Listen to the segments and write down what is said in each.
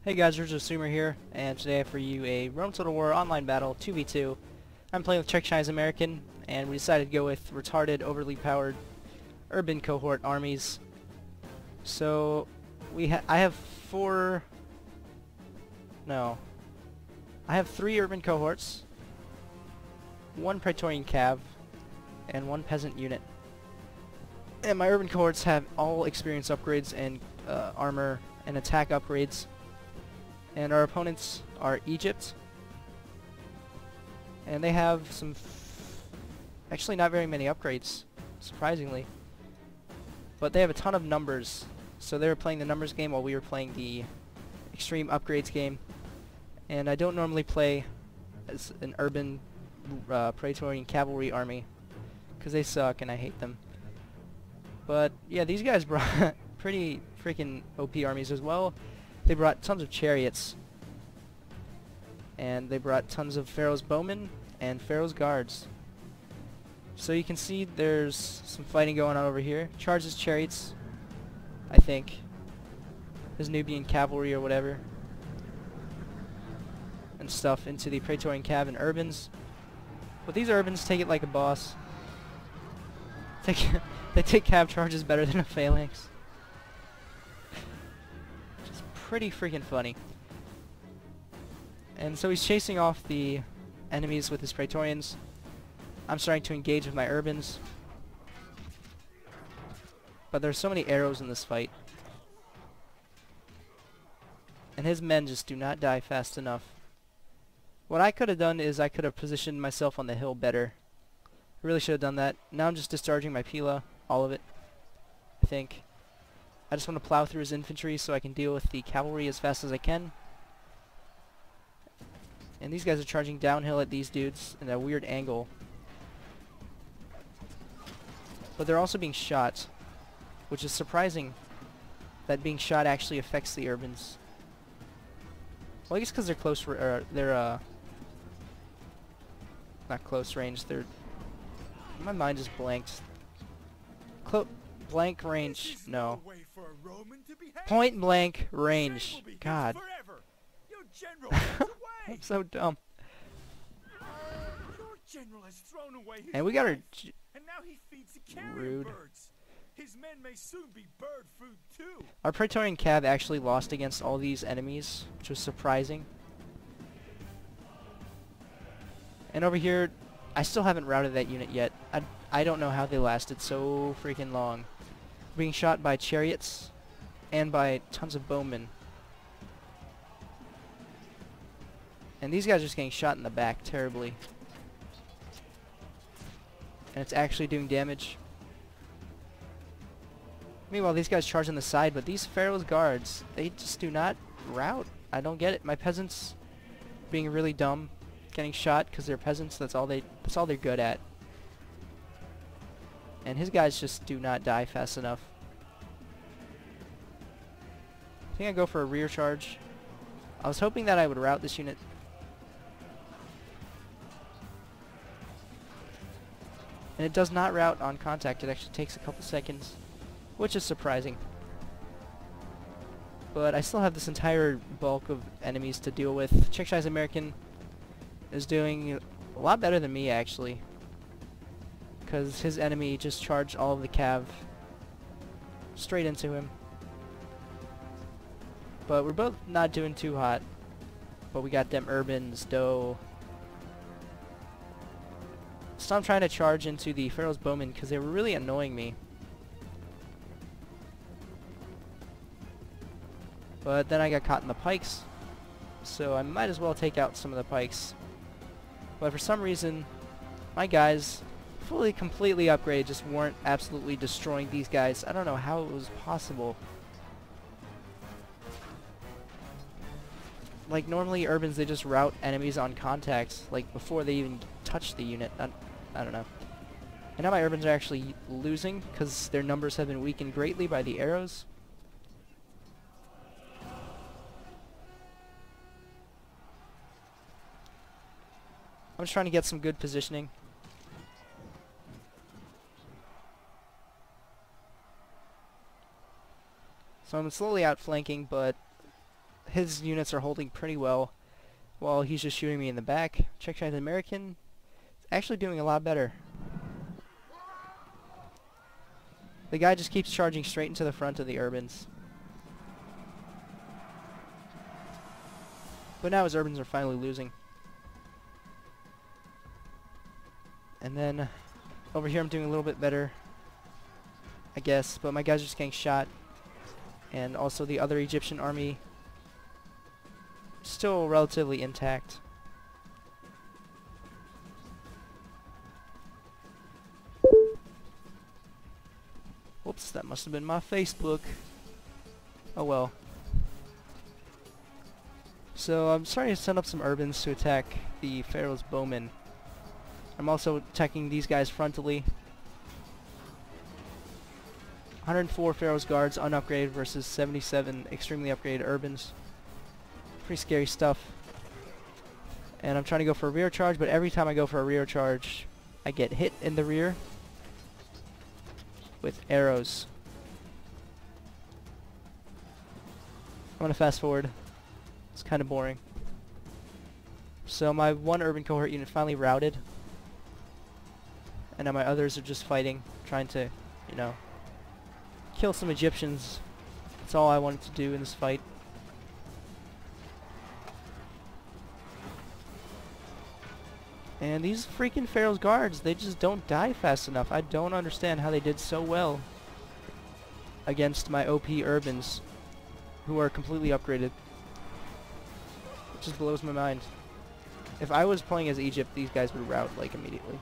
Hey guys, Brutii here, and today I have for you a Rome Total War online battle, 2v2. I'm playing with Chinese American, and we decided to go with retarded, overly powered, urban cohort armies. So, I have three urban cohorts, one Praetorian Cav, and one peasant unit. And my urban cohorts have all experience upgrades and armor and attack upgrades. And our opponents are Egypt, and they have actually not very many upgrades, surprisingly, but they have a ton of numbers. So they were playing the numbers game while we were playing the extreme upgrades game. And I don't normally play as an urban Praetorian cavalry army because they suck and I hate them. But yeah, these guys brought pretty freaking OP armies as well. They brought tons of chariots, and they brought tons of Pharaoh's bowmen and Pharaoh's guards. So you can see there's some fighting going on over here. Charges chariots, I think. His Nubian cavalry or whatever. And stuff into the Praetorian Cav and urbans. But these urbans take it like a boss. They take cav charges better than a phalanx. Pretty freaking funny. And so he's chasing off the enemies with his Praetorians. I'm starting to engage with my urbans. But there's so many arrows in this fight. And his men just do not die fast enough. What I could have done is I could have positioned myself on the hill better. I really should have done that. Now I'm just discharging my Pila, all of it, I think. I just want to plow through his infantry so I can deal with the cavalry as fast as I can. And these guys are charging downhill at these dudes in a weird angle. But they're also being shot, which is surprising that being shot actually affects the urbans. Well, I guess because they're close, they're not close range. My mind just blanked. Blank range, no. Point blank range. God. I'm so dumb. And we got our rude. His men may soon be bird food too. Our Praetorian Cav actually lost against all these enemies, which was surprising. And over here, I still haven't routed that unit yet. I don't know how they lasted so freaking long. Being shot by chariots and by tons of bowmen. And these guys are just getting shot in the back terribly. And it's actually doing damage. Meanwhile, these guys charge on the side, but these Pharaoh's guards, they just do not rout. I don't get it. My peasants being really dumb, getting shot because they're peasants. That's all they're good at. And his guys just do not die fast enough. I think I go for a rear charge. I was hoping that I would rout this unit. And it does not rout on contact. It actually takes a couple seconds, which is surprising. But I still have this entire bulk of enemies to deal with. Chinese American is doing a lot better than me, actually, because his enemy just charged all of the cav straight into him. But we're both not doing too hot. But we got them urbans, dough. So I'm trying to charge into the Pharaoh's bowmen because they were really annoying me. But then I got caught in the pikes, so I might as well take out some of the pikes. But for some reason, my guys, completely upgraded, just weren't absolutely destroying these guys. I don't know how it was possible. Like, normally urbans, they just rout enemies on contacts, like, before they even touch the unit. I don't know. And now my urbans are actually losing, because their numbers have been weakened greatly by the arrows. I'm just trying to get some good positioning. So I'm slowly outflanking, but his units are holding pretty well while he's just shooting me in the back. Czech Chinese American actually doing a lot better. The guy just keeps charging straight into the front of the urbans. But now his urbans are finally losing. And then over here I'm doing a little bit better, I guess, but my guys are just getting shot. And also the other Egyptian army still relatively intact. Whoops, that must have been my Facebook. Oh well. So I'm starting to send up some urbans to attack the Pharaoh's bowmen. I'm also attacking these guys frontally. 104 Pharaoh's guards unupgraded versus 77 extremely upgraded urbans. Pretty scary stuff. And I'm trying to go for a rear charge, but every time I go for a rear charge, I get hit in the rear with arrows. I'm gonna fast forward. It's kind of boring. So my one urban cohort unit finally routed. And now my others are just fighting, trying to, you know, kill some Egyptians. That's all I wanted to do in this fight. And these freaking Pharaoh's guards, they just don't die fast enough. I don't understand how they did so well against my OP urbans, who are completely upgraded. It just blows my mind. If I was playing as Egypt, these guys would rout, like, immediately.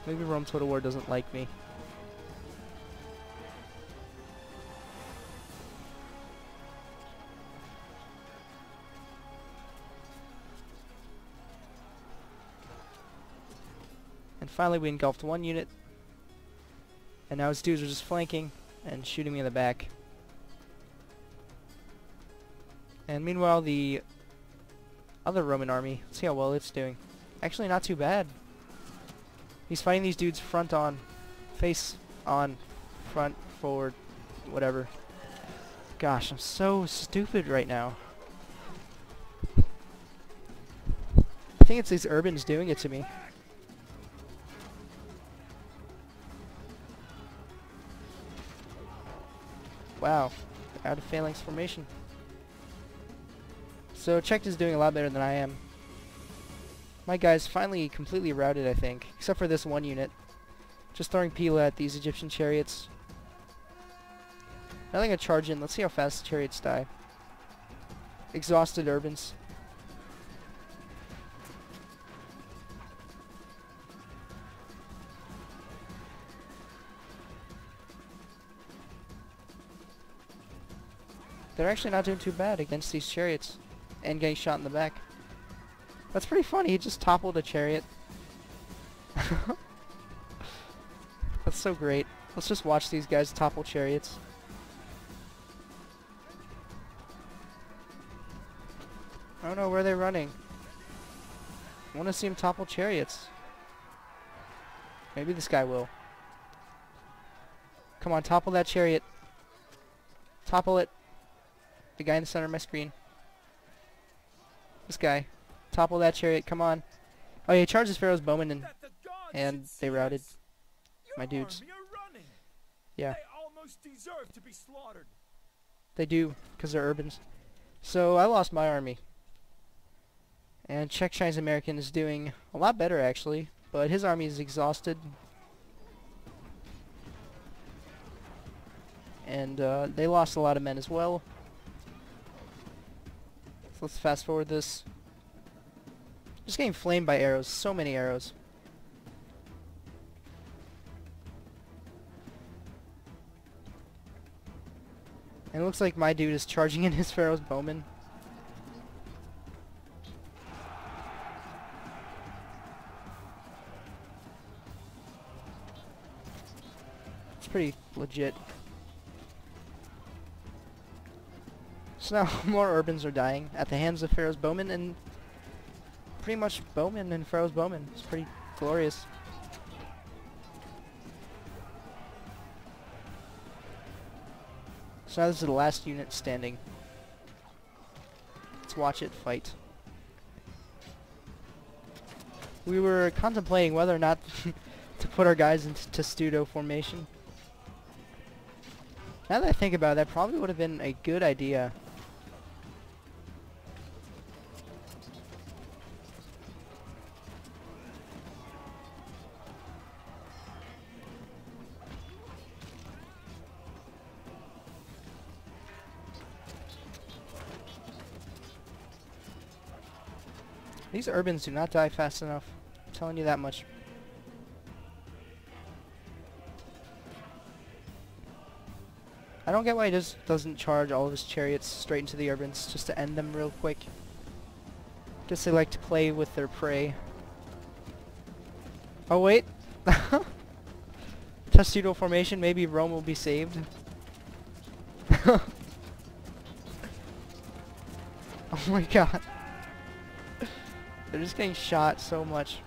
Maybe Rome Total War doesn't like me. And finally we engulfed one unit. And now his dudes are just flanking and shooting me in the back. And meanwhile the other Roman army, let's see how well it's doing. Actually not too bad. He's fighting these dudes front on, face on, front, forward, whatever. Gosh, I'm so stupid right now. I think it's these urbans doing it to me. Wow, out of phalanx formation. So Czech is doing a lot better than I am. My guys finally completely routed, I think, except for this one unit. Just throwing Pila at these Egyptian chariots. Now I'm gonna charge in. Let's see how fast the chariots die. Exhausted urbans. They're actually not doing too bad against these chariots and getting shot in the back. That's pretty funny. He just toppled a chariot. That's so great. Let's just watch these guys topple chariots. I don't know where they're running. I want to see him topple chariots. Maybe this guy will. Come on, topple that chariot. Topple it. The guy in the center of my screen. This guy. Topple that chariot, come on. Oh yeah, he charges Pharaoh's bowmen and they routed my dudes. Yeah. They almost deserve to be slaughtered. They do, because they're urbans. So I lost my army. And Czech Chinese American is doing a lot better actually, but his army is exhausted. And they lost a lot of men as well. So let's fast forward this. Just getting flamed by arrows. So many arrows. And it looks like my dude is charging in his Pharaoh's bowman. It's pretty legit. So now more urbans are dying at the hands of Pharaoh's bowmen, and pretty much bowmen and Pharaoh's bowmen. It's pretty glorious. So now this is the last unit standing. Let's watch it fight. We were contemplating whether or not to put our guys into testudo formation. Now that I think about it, that probably would have been a good idea. These urbans do not die fast enough. I'm telling you that much. I don't get why he just doesn't charge all of his chariots straight into the urbans just to end them real quick. Guess they like to play with their prey. Oh wait. Testudo formation, maybe Rome will be saved. Oh my god. They're just getting shot so much.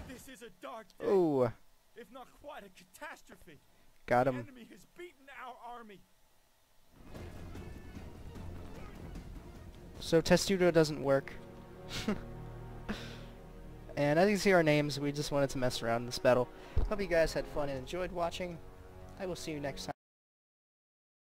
This is a dark day, Oh, if not quite a catastrophe. got The him. enemy has beaten our army. So Testudo doesn't work. And as you can see our names, we just wanted to mess around in this battle. Hope you guys had fun and enjoyed watching. I will see you next time.